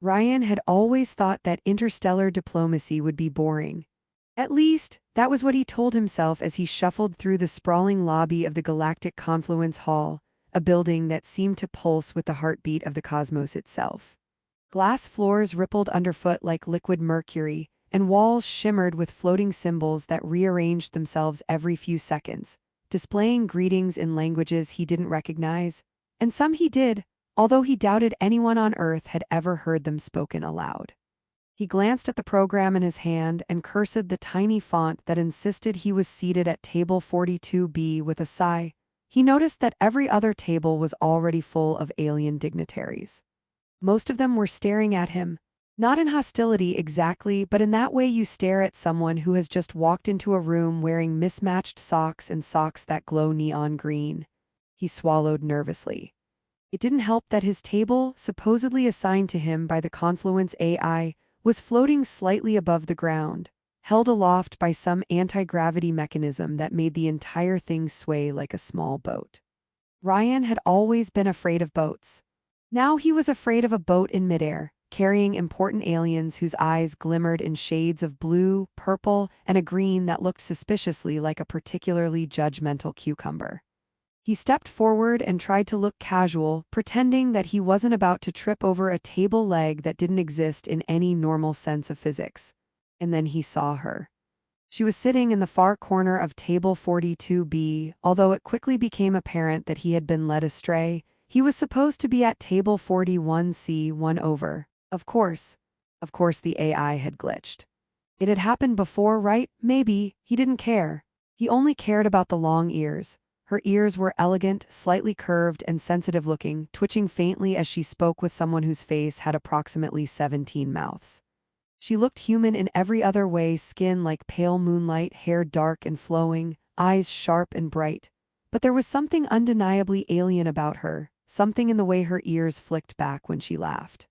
Ryan had always thought that interstellar diplomacy would be boring. At least, that was what he told himself as he shuffled through the sprawling lobby of the Galactic Confluence Hall, a building that seemed to pulse with the heartbeat of the cosmos itself. Glass floors rippled underfoot like liquid mercury, and walls shimmered with floating symbols that rearranged themselves every few seconds, displaying greetings in languages he didn't recognize, and some he did, although he doubted anyone on Earth had ever heard them spoken aloud. He glanced at the program in his hand and cursed the tiny font that insisted he was seated at table 42B with a sigh. He noticed that every other table was already full of alien dignitaries. Most of them were staring at him, not in hostility exactly, but in that way you stare at someone who has just walked into a room wearing mismatched socks and socks that glow neon green. He swallowed nervously. It didn't help that his table, supposedly assigned to him by the Confluence AI, was floating slightly above the ground, held aloft by some anti-gravity mechanism that made the entire thing sway like a small boat. Ryan had always been afraid of boats. Now he was afraid of a boat in midair, carrying important aliens whose eyes glimmered in shades of blue, purple, and a green that looked suspiciously like a particularly judgmental cucumber. He stepped forward and tried to look casual, pretending that he wasn't about to trip over a table leg that didn't exist in any normal sense of physics. And then he saw her. She was sitting in the far corner of table 42B, although it quickly became apparent that he had been led astray. He was supposed to be at table 41C, one over. Of course the AI had glitched. It had happened before, right? Maybe. He didn't care. He only cared about the long ears. Her ears were elegant, slightly curved, and sensitive-looking, twitching faintly as she spoke with someone whose face had approximately 17 mouths. She looked human in every other way, skin like pale moonlight, hair dark and flowing, eyes sharp and bright. But there was something undeniably alien about her, something in the way her ears flicked back when she laughed.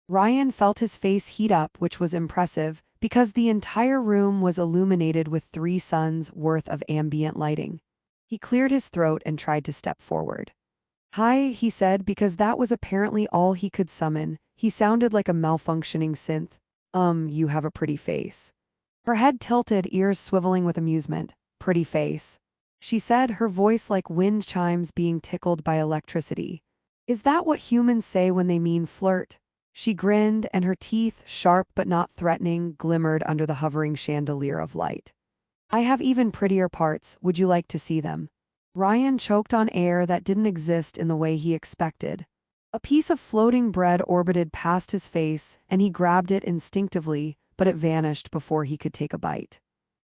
Ryan felt his face heat up, which was impressive, because the entire room was illuminated with 3 suns' worth of ambient lighting. He cleared his throat and tried to step forward. "Hi," he said, because that was apparently all he could summon. He sounded like a malfunctioning synth. You have a pretty face." Her head tilted, ears swiveling with amusement. "Pretty face," she said, her voice like wind chimes being tickled by electricity. "Is that what humans say when they mean flirt?" She grinned, and her teeth, sharp but not threatening, glimmered under the hovering chandelier of light. "I have even prettier parts, would you like to see them?" Ryan choked on air that didn't exist in the way he expected. A piece of floating bread orbited past his face, and he grabbed it instinctively, but it vanished before he could take a bite.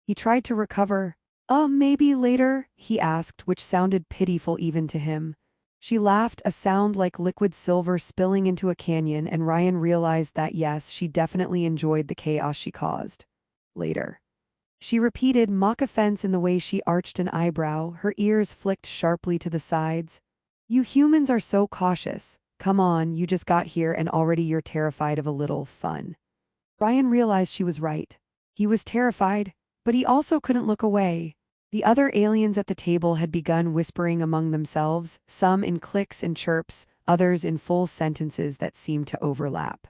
He tried to recover. Maybe later?" he asked, which sounded pitiful even to him. She laughed, a sound like liquid silver spilling into a canyon, and Ryan realized that yes, she definitely enjoyed the chaos she caused. "Later." She repeated, mock offense in the way she arched an eyebrow, her ears flicked sharply to the sides. "You humans are so cautious. Come on, you just got here and already you're terrified of a little fun." Ryan realized she was right. He was terrified, but he also couldn't look away. The other aliens at the table had begun whispering among themselves, some in clicks and chirps, others in full sentences that seemed to overlap.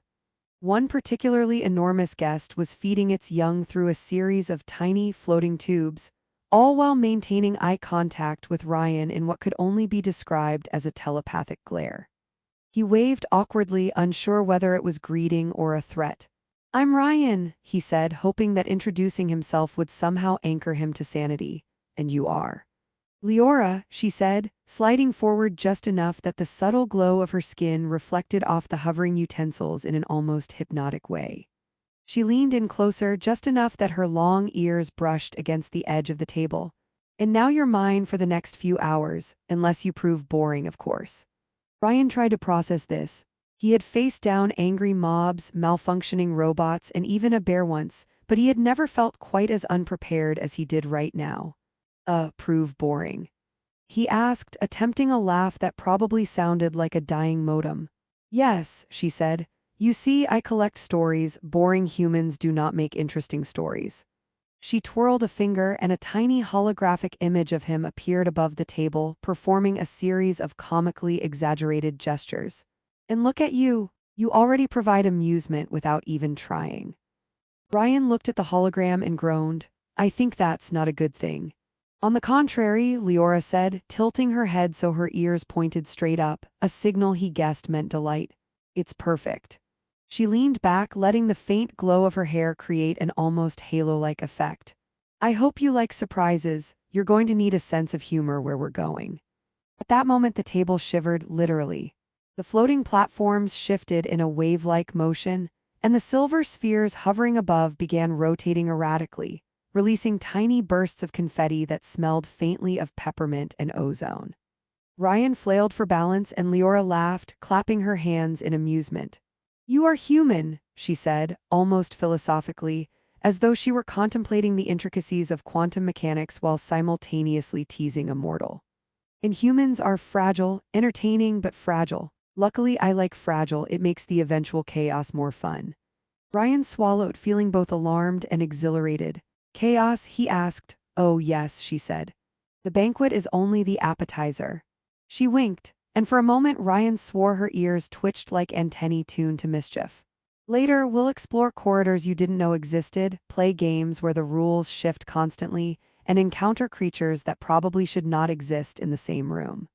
One particularly enormous guest was feeding its young through a series of tiny, floating tubes, all while maintaining eye contact with Ryan in what could only be described as a telepathic glare. He waved awkwardly, unsure whether it was greeting or a threat. "I'm Ryan," he said, hoping that introducing himself would somehow anchor him to sanity. "And you are?" "Leora," she said, sliding forward just enough that the subtle glow of her skin reflected off the hovering utensils in an almost hypnotic way. She leaned in closer just enough that her long ears brushed against the edge of the table. "And now you're mine for the next few hours, unless you prove boring, of course." Ryan tried to process this. He had faced down angry mobs, malfunctioning robots, and even a bear once, but he had never felt quite as unprepared as he did right now. Prove boring?" he asked, attempting a laugh that probably sounded like a dying modem. "Yes," she said. "You see, I collect stories. Boring humans do not make interesting stories." She twirled a finger and a tiny holographic image of him appeared above the table, performing a series of comically exaggerated gestures. "And look at you. You already provide amusement without even trying. Ryan looked at the hologram and groaned. I think that's not a good thing. On the contrary, Leora said, tilting her head so her ears pointed straight up, a signal he guessed meant delight. It's perfect. She leaned back, letting the faint glow of her hair create an almost halo-like effect. I hope you like surprises. You're going to need a sense of humor where we're going. At that moment the table shivered, literally. The floating platforms shifted in a wave-like motion, and the silver spheres hovering above began rotating erratically, releasing tiny bursts of confetti that smelled faintly of peppermint and ozone. Ryan flailed for balance and Leora laughed, clapping her hands in amusement. You are human, she said, almost philosophically, as though she were contemplating the intricacies of quantum mechanics while simultaneously teasing a mortal. And humans are fragile, entertaining but fragile. Luckily, I like fragile, it makes the eventual chaos more fun. Ryan swallowed, feeling both alarmed and exhilarated. Chaos, he asked. Oh yes, she said. The banquet is only the appetizer. She winked, and for a moment Ryan swore her ears twitched like antennae tuned to mischief. Later, we'll explore corridors you didn't know existed, play games where the rules shift constantly, and encounter creatures that probably should not exist in the same room.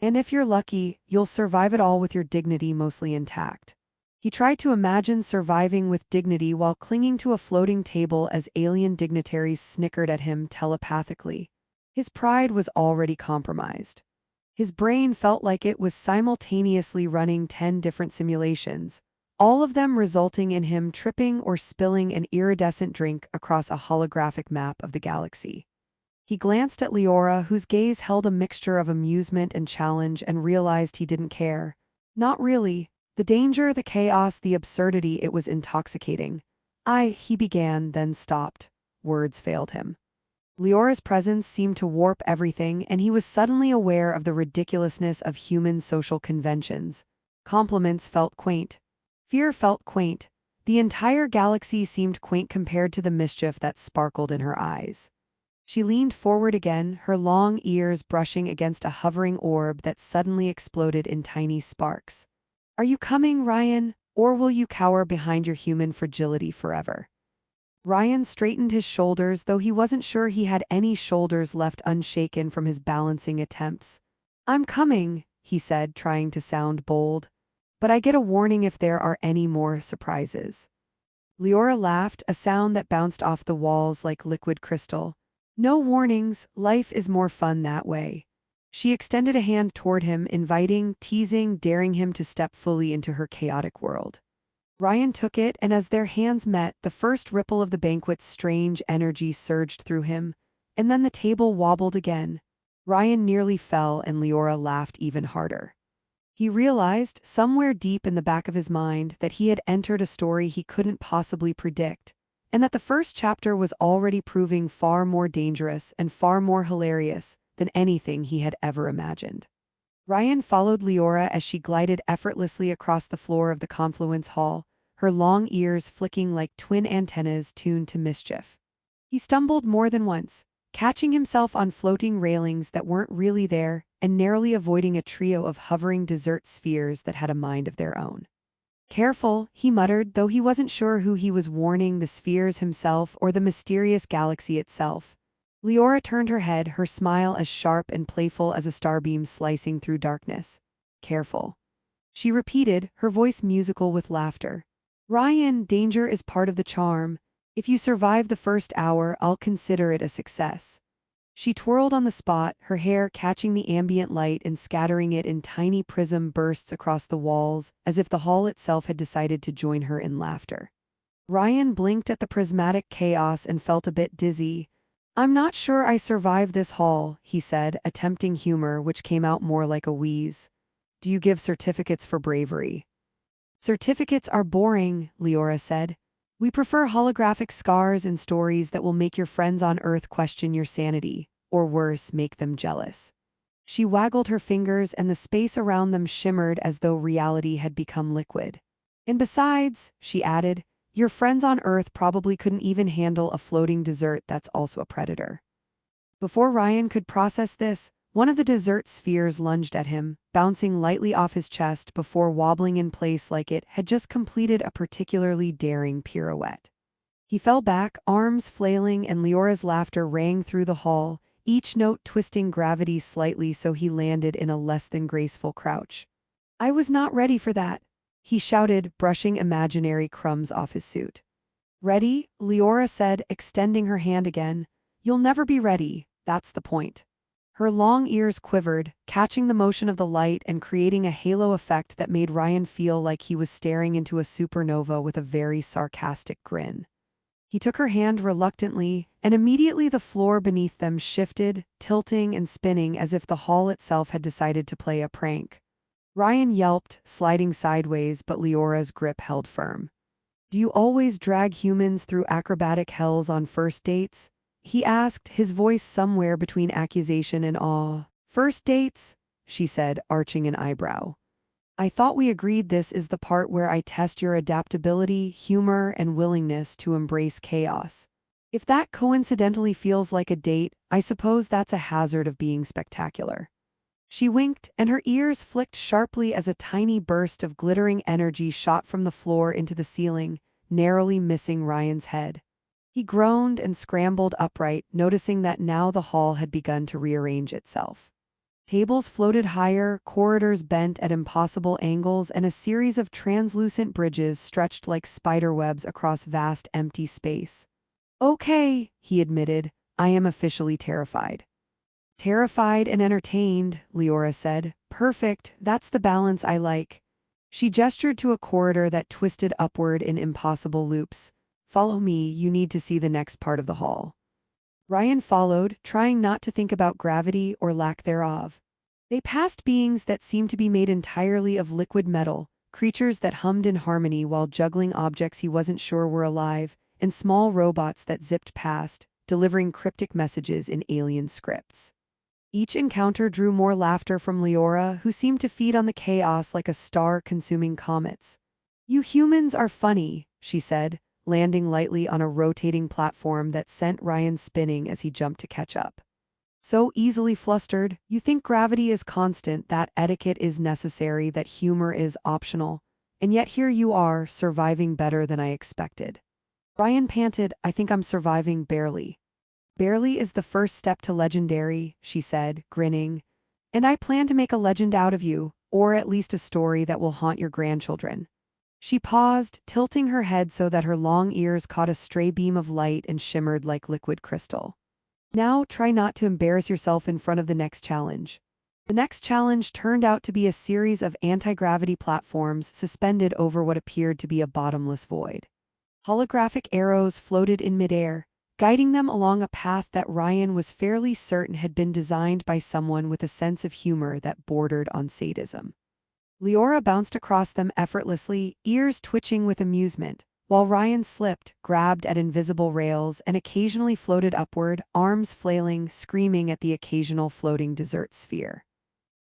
And if you're lucky, you'll survive it all with your dignity mostly intact. He tried to imagine surviving with dignity while clinging to a floating table as alien dignitaries snickered at him telepathically. His pride was already compromised. His brain felt like it was simultaneously running 10 different simulations, all of them resulting in him tripping or spilling an iridescent drink across a holographic map of the galaxy. He glanced at Leora, whose gaze held a mixture of amusement and challenge, and realized he didn't care. Not really. The danger, the chaos, the absurdity, it was intoxicating. He began, then stopped. Words failed him. Leora's presence seemed to warp everything, and he was suddenly aware of the ridiculousness of human social conventions. Compliments felt quaint. Fear felt quaint. The entire galaxy seemed quaint compared to the mischief that sparkled in her eyes. She leaned forward again, her long ears brushing against a hovering orb that suddenly exploded in tiny sparks. Are you coming, Ryan, or will you cower behind your human fragility forever? Ryan straightened his shoulders, though he wasn't sure he had any shoulders left unshaken from his balancing attempts. I'm coming, he said, trying to sound bold. But I get a warning if there are any more surprises. Leora laughed, a sound that bounced off the walls like liquid crystal. No warnings, life is more fun that way. She extended a hand toward him, inviting, teasing, daring him to step fully into her chaotic world. Ryan took it, and as their hands met, the first ripple of the banquet's strange energy surged through him, and then the table wobbled again. Ryan nearly fell, and Leora laughed even harder. He realized, somewhere deep in the back of his mind, that he had entered a story he couldn't possibly predict, and that the first chapter was already proving far more dangerous and far more hilarious than anything he had ever imagined. Ryan followed Leora as she glided effortlessly across the floor of the Confluence Hall, her long ears flicking like twin antennas tuned to mischief. He stumbled more than once, catching himself on floating railings that weren't really there and narrowly avoiding a trio of hovering dessert spheres that had a mind of their own. Careful, he muttered, though he wasn't sure who he was warning, the spheres himself or the mysterious galaxy itself. Leora turned her head, her smile as sharp and playful as a starbeam slicing through darkness. Careful. She repeated, her voice musical with laughter. Ryan, danger is part of the charm. If you survive the first hour, I'll consider it a success. She twirled on the spot, her hair catching the ambient light and scattering it in tiny prism bursts across the walls, as if the hall itself had decided to join her in laughter. Ryan blinked at the prismatic chaos and felt a bit dizzy. I'm not sure I survived this hall, he said, attempting humor which came out more like a wheeze. Do you give certificates for bravery? Certificates are boring, Leora said. We prefer holographic scars and stories that will make your friends on Earth question your sanity, or worse, make them jealous. She waggled her fingers and the space around them shimmered as though reality had become liquid. And besides, she added, your friends on Earth probably couldn't even handle a floating dessert that's also a predator. Before Ryan could process this, One of the dessert spheres lunged at him, bouncing lightly off his chest before wobbling in place like it had just completed a particularly daring pirouette. He fell back, arms flailing, and Leora's laughter rang through the hall, each note twisting gravity slightly so he landed in a less than graceful crouch. "I was not ready for that," he shouted, brushing imaginary crumbs off his suit. "Ready?" Leora said, extending her hand again. "You'll never be ready, that's the point." Her long ears quivered, catching the motion of the light and creating a halo effect that made Ryan feel like he was staring into a supernova with a very sarcastic grin. He took her hand reluctantly, and immediately the floor beneath them shifted, tilting and spinning as if the hall itself had decided to play a prank. Ryan yelped, sliding sideways, but Leora's grip held firm. "Do you always drag humans through acrobatic hells on first dates?" he asked, his voice somewhere between accusation and awe. "First dates?" she said, arching an eyebrow. "I thought we agreed this is the part where I test your adaptability, humor, and willingness to embrace chaos. If that coincidentally feels like a date, I suppose that's a hazard of being spectacular." She winked, and her ears flicked sharply as a tiny burst of glittering energy shot from the floor into the ceiling, narrowly missing Ryan's head. He groaned and scrambled upright, noticing that now the hall had begun to rearrange itself. Tables floated higher, corridors bent at impossible angles, and a series of translucent bridges stretched like spiderwebs across vast empty space. "Okay," he admitted, "I am officially terrified." "Terrified and entertained," Leora said. "Perfect, that's the balance I like." She gestured to a corridor that twisted upward in impossible loops. "Follow me, you need to see the next part of the hall." Ryan followed, trying not to think about gravity or lack thereof. They passed beings that seemed to be made entirely of liquid metal, creatures that hummed in harmony while juggling objects he wasn't sure were alive, and small robots that zipped past, delivering cryptic messages in alien scripts. Each encounter drew more laughter from Leora, who seemed to feed on the chaos like a star-consuming comet. "You humans are funny," she said, landing lightly on a rotating platform that sent Ryan spinning as he jumped to catch up. "So easily flustered, you think gravity is constant, that etiquette is necessary, that humor is optional, and yet here you are, surviving better than I expected." Ryan panted, "I think I'm surviving barely." "Barely is the first step to legendary," she said, grinning. "And I plan to make a legend out of you, or at least a story that will haunt your grandchildren." She paused, tilting her head so that her long ears caught a stray beam of light and shimmered like liquid crystal. "Now try not to embarrass yourself in front of the next challenge." The next challenge turned out to be a series of anti-gravity platforms suspended over what appeared to be a bottomless void. Holographic arrows floated in midair, guiding them along a path that Ryan was fairly certain had been designed by someone with a sense of humor that bordered on sadism. Leora bounced across them effortlessly, ears twitching with amusement, while Ryan slipped, grabbed at invisible rails, and occasionally floated upward, arms flailing, screaming at the occasional floating dessert sphere.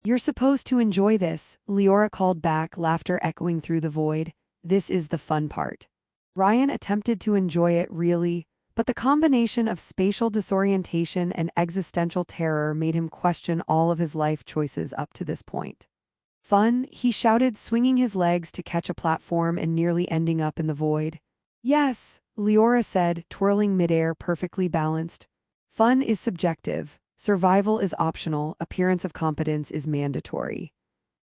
"You're supposed to enjoy this," Leora called back, laughter echoing through the void. "This is the fun part." Ryan attempted to enjoy it really, but the combination of spatial disorientation and existential terror made him question all of his life choices up to this point. "Fun," he shouted, swinging his legs to catch a platform and nearly ending up in the void. "Yes," Leora said, twirling midair, perfectly balanced. "Fun is subjective. Survival is optional. Appearance of competence is mandatory."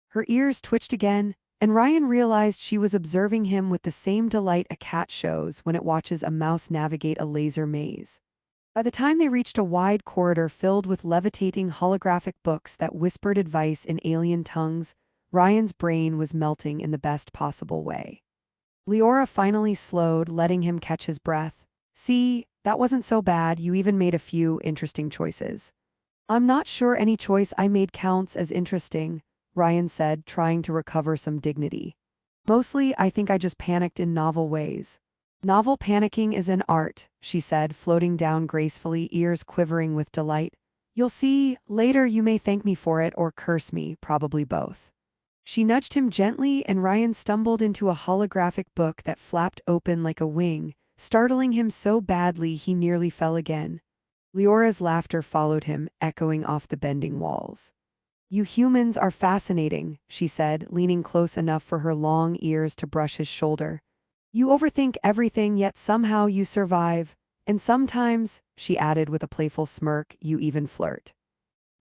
Her ears twitched again, and Ryan realized she was observing him with the same delight a cat shows when it watches a mouse navigate a laser maze. By the time they reached a wide corridor filled with levitating holographic books that whispered advice in alien tongues, Ryan's brain was melting in the best possible way. Leora finally slowed, letting him catch his breath. "See, that wasn't so bad, you even made a few interesting choices." "I'm not sure any choice I made counts as interesting," Ryan said, trying to recover some dignity. "Mostly, I think I just panicked in novel ways." "Novel panicking is an art," she said, floating down gracefully, ears quivering with delight. "You'll see, later you may thank me for it or curse me, probably both." She nudged him gently, and Ryan stumbled into a holographic book that flapped open like a wing, startling him so badly he nearly fell again. Leora's laughter followed him, echoing off the bending walls. "You humans are fascinating," she said, leaning close enough for her long ears to brush his shoulder. "You overthink everything, yet somehow you survive. And sometimes," she added with a playful smirk, "you even flirt."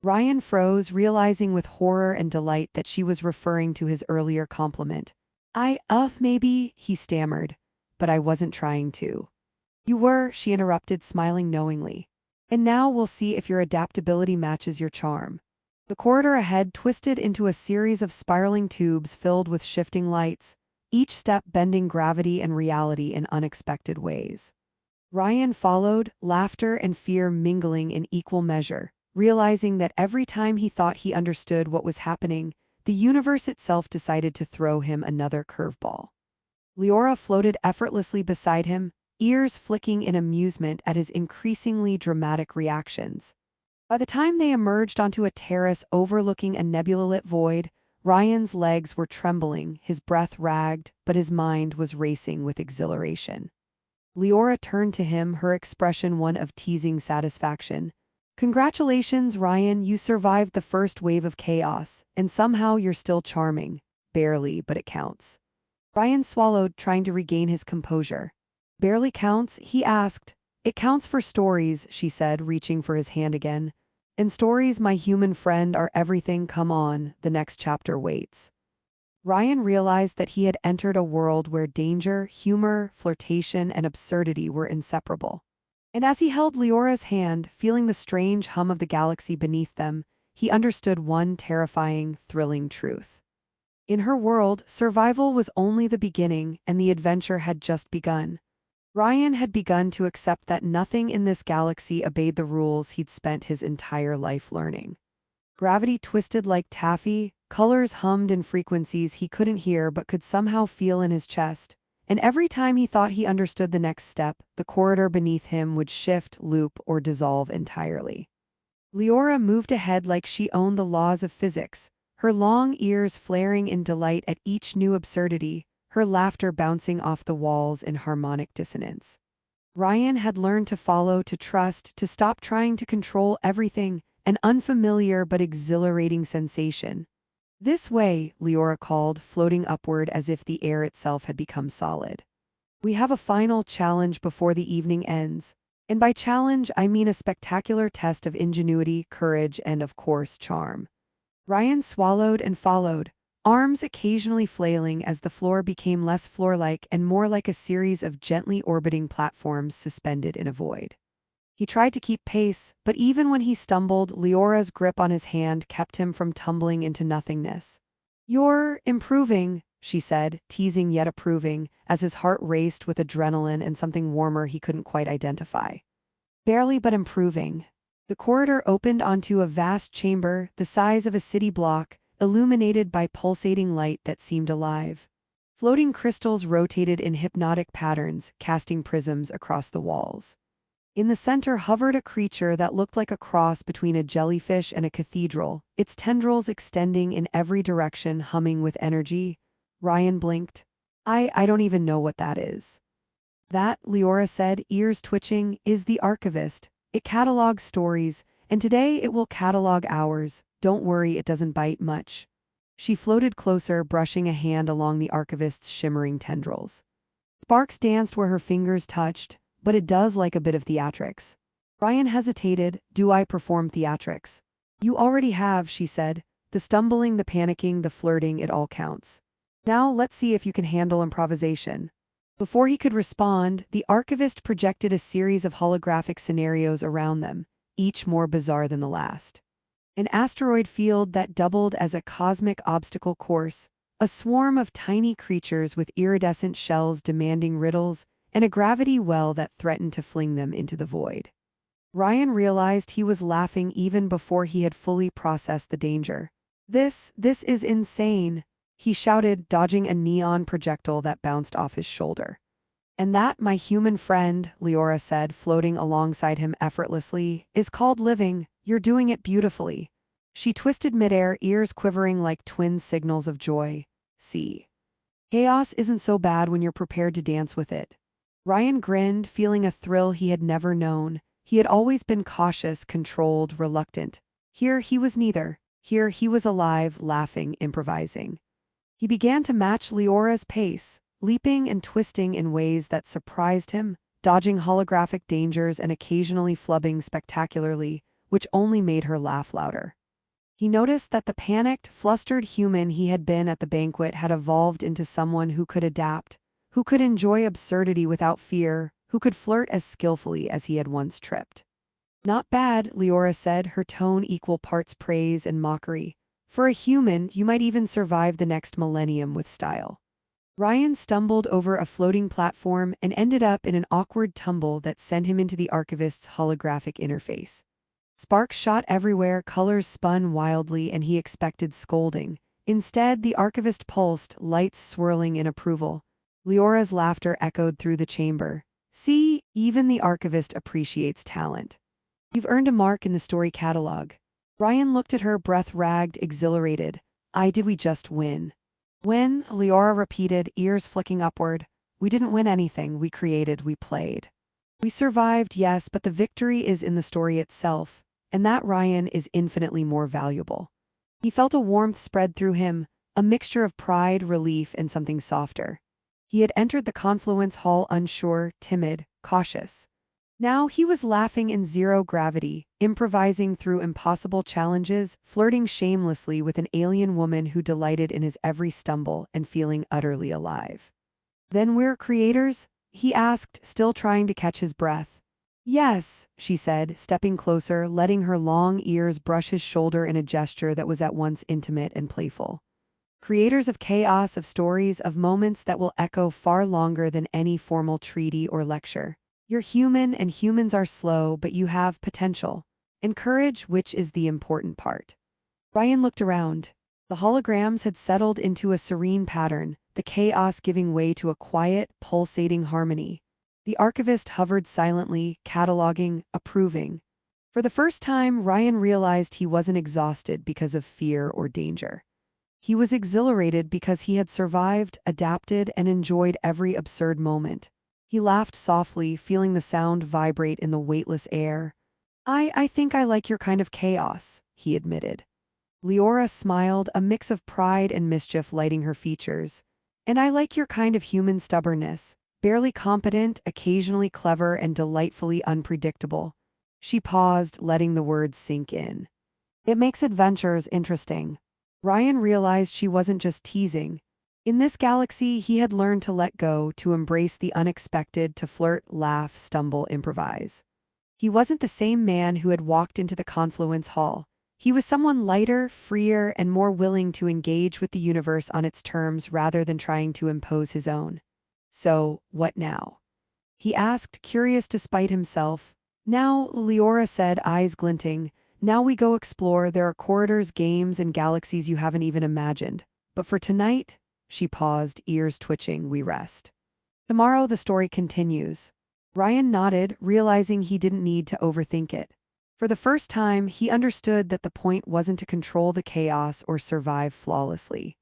Ryan froze, realizing with horror and delight that she was referring to his earlier compliment. Maybe," he stammered. "But I wasn't trying to." "You were," she interrupted, smiling knowingly. "And now we'll see if your adaptability matches your charm." The corridor ahead twisted into a series of spiraling tubes filled with shifting lights, each step bending gravity and reality in unexpected ways. Ryan followed, laughter and fear mingling in equal measure, realizing that every time he thought he understood what was happening, the universe itself decided to throw him another curveball. Leora floated effortlessly beside him, ears flicking in amusement at his increasingly dramatic reactions. By the time they emerged onto a terrace overlooking a nebula-lit void, Ryan's legs were trembling, his breath ragged, but his mind was racing with exhilaration. Leora turned to him, her expression one of teasing satisfaction. "Congratulations, Ryan, you survived the first wave of chaos, and somehow you're still charming. Barely, but it counts." Ryan swallowed, trying to regain his composure. "Barely counts?" he asked. "It counts for stories," she said, reaching for his hand again. "And stories, my human friend, are everything. Come on, the next chapter waits." Ryan realized that he had entered a world where danger, humor, flirtation, and absurdity were inseparable. And as he held Leora's hand, feeling the strange hum of the galaxy beneath them, he understood one terrifying, thrilling truth. In her world, survival was only the beginning, and the adventure had just begun. Ryan had begun to accept that nothing in this galaxy obeyed the rules he'd spent his entire life learning. Gravity twisted like taffy, colors hummed in frequencies he couldn't hear but could somehow feel in his chest, and every time he thought he understood the next step, the corridor beneath him would shift, loop, or dissolve entirely. Leora moved ahead like she owned the laws of physics, her long ears flaring in delight at each new absurdity, her laughter bouncing off the walls in harmonic dissonance. Ryan had learned to follow, to trust, to stop trying to control everything, an unfamiliar but exhilarating sensation. "This way," Leora called, floating upward as if the air itself had become solid. "We have a final challenge before the evening ends. And by challenge, I mean a spectacular test of ingenuity, courage, and, of course, charm." Ryan swallowed and followed, arms occasionally flailing as the floor became less floor-like and more like a series of gently orbiting platforms suspended in a void. He tried to keep pace, but even when he stumbled, Leora's grip on his hand kept him from tumbling into nothingness. "You're improving," she said, teasing yet approving, as his heart raced with adrenaline and something warmer he couldn't quite identify. "Barely, but improving." The corridor opened onto a vast chamber, the size of a city block, illuminated by pulsating light that seemed alive. Floating crystals rotated in hypnotic patterns, casting prisms across the walls. In the center hovered a creature that looked like a cross between a jellyfish and a cathedral, its tendrils extending in every direction, humming with energy. Ryan blinked. I don't even know what that is." "That," Leora said, ears twitching, "is the archivist. It catalogs stories, and today it will catalog ours. Don't worry, it doesn't bite much." She floated closer, brushing a hand along the archivist's shimmering tendrils. Sparks danced where her fingers touched, but it does like a bit of theatrics. Ryan hesitated. "Do I perform theatrics?" "You already have," she said. "The stumbling, the panicking, the flirting, it all counts. Now let's see if you can handle improvisation." Before he could respond, the archivist projected a series of holographic scenarios around them, each more bizarre than the last. An asteroid field that doubled as a cosmic obstacle course, a swarm of tiny creatures with iridescent shells demanding riddles, and a gravity well that threatened to fling them into the void. Ryan realized he was laughing even before he had fully processed the danger. This is insane," he shouted, dodging a neon projectile that bounced off his shoulder. "And that, my human friend," Leora said, floating alongside him effortlessly, "is called living. You're doing it beautifully." She twisted midair, ears quivering like twin signals of joy. "See. Chaos isn't so bad when you're prepared to dance with it." Ryan grinned, feeling a thrill he had never known. He had always been cautious, controlled, reluctant. Here he was neither. Here he was alive, laughing, improvising. He began to match Leora's pace, leaping and twisting in ways that surprised him, dodging holographic dangers and occasionally flubbing spectacularly, which only made her laugh louder. He noticed that the panicked, flustered human he had been at the banquet had evolved into someone who could adapt, who could enjoy absurdity without fear, who could flirt as skillfully as he had once tripped. Not bad, Leora said, her tone equal parts praise and mockery. For a human, you might even survive the next millennium with style. Ryan stumbled over a floating platform and ended up in an awkward tumble that sent him into the archivist's holographic interface. Sparks shot everywhere, colors spun wildly, and he expected scolding. Instead, the archivist pulsed, lights swirling in approval. Leora's laughter echoed through the chamber. See, even the archivist appreciates talent. You've earned a mark in the story catalog. Ryan looked at her, breath ragged, exhilarated. Did we just win? Win? Leora repeated, ears flicking upward. We didn't win anything, we created, we played. We survived, yes, but the victory is in the story itself, and that, Ryan, is infinitely more valuable. He felt a warmth spread through him, a mixture of pride, relief, and something softer. He had entered the Confluence Hall unsure, timid, cautious. Now he was laughing in zero gravity, improvising through impossible challenges, flirting shamelessly with an alien woman who delighted in his every stumble and feeling utterly alive. Then we're creators? He asked, still trying to catch his breath. Yes, she said, stepping closer, letting her long ears brush his shoulder in a gesture that was at once intimate and playful. Creators of chaos, of stories, of moments that will echo far longer than any formal treaty or lecture. You're human, and humans are slow, but you have potential. And courage, which is the important part. Ryan looked around. The holograms had settled into a serene pattern, the chaos giving way to a quiet, pulsating harmony. The archivist hovered silently, cataloging, approving. For the first time, Ryan realized he wasn't exhausted because of fear or danger. He was exhilarated because he had survived, adapted, and enjoyed every absurd moment. He laughed softly, feeling the sound vibrate in the weightless air. I think I like your kind of chaos, he admitted. Leora smiled, a mix of pride and mischief lighting her features. And I like your kind of human stubbornness, barely competent, occasionally clever, and delightfully unpredictable. She paused, letting the words sink in. It makes adventures interesting. Ryan realized she wasn't just teasing. In this galaxy, he had learned to let go, to embrace the unexpected, to flirt, laugh, stumble, improvise. He wasn't the same man who had walked into the Confluence Hall. He was someone lighter, freer, and more willing to engage with the universe on its terms rather than trying to impose his own. So, what now? He asked, curious despite himself. Now, Leora said, eyes glinting, now we go explore. There are corridors, games, and galaxies you haven't even imagined. But for tonight, she paused, ears twitching, we rest. Tomorrow the story continues. Ryan nodded, realizing he didn't need to overthink it. For the first time, he understood that the point wasn't to control the chaos or survive flawlessly.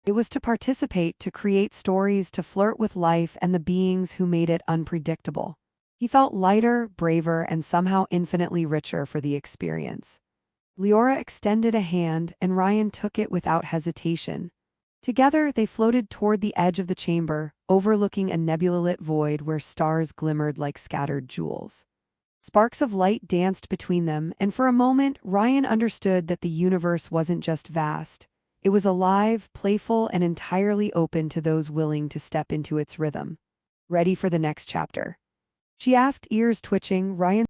It was to participate, to create stories, to flirt with life and the beings who made it unpredictable. He felt lighter, braver, and somehow infinitely richer for the experience. Leora extended a hand, and Ryan took it without hesitation. Together, they floated toward the edge of the chamber, overlooking a nebula-lit void where stars glimmered like scattered jewels. Sparks of light danced between them, and for a moment, Ryan understood that the universe wasn't just vast. It was alive, playful, and entirely open to those willing to step into its rhythm. Ready for the next chapter? She asked, ears twitching. Ryan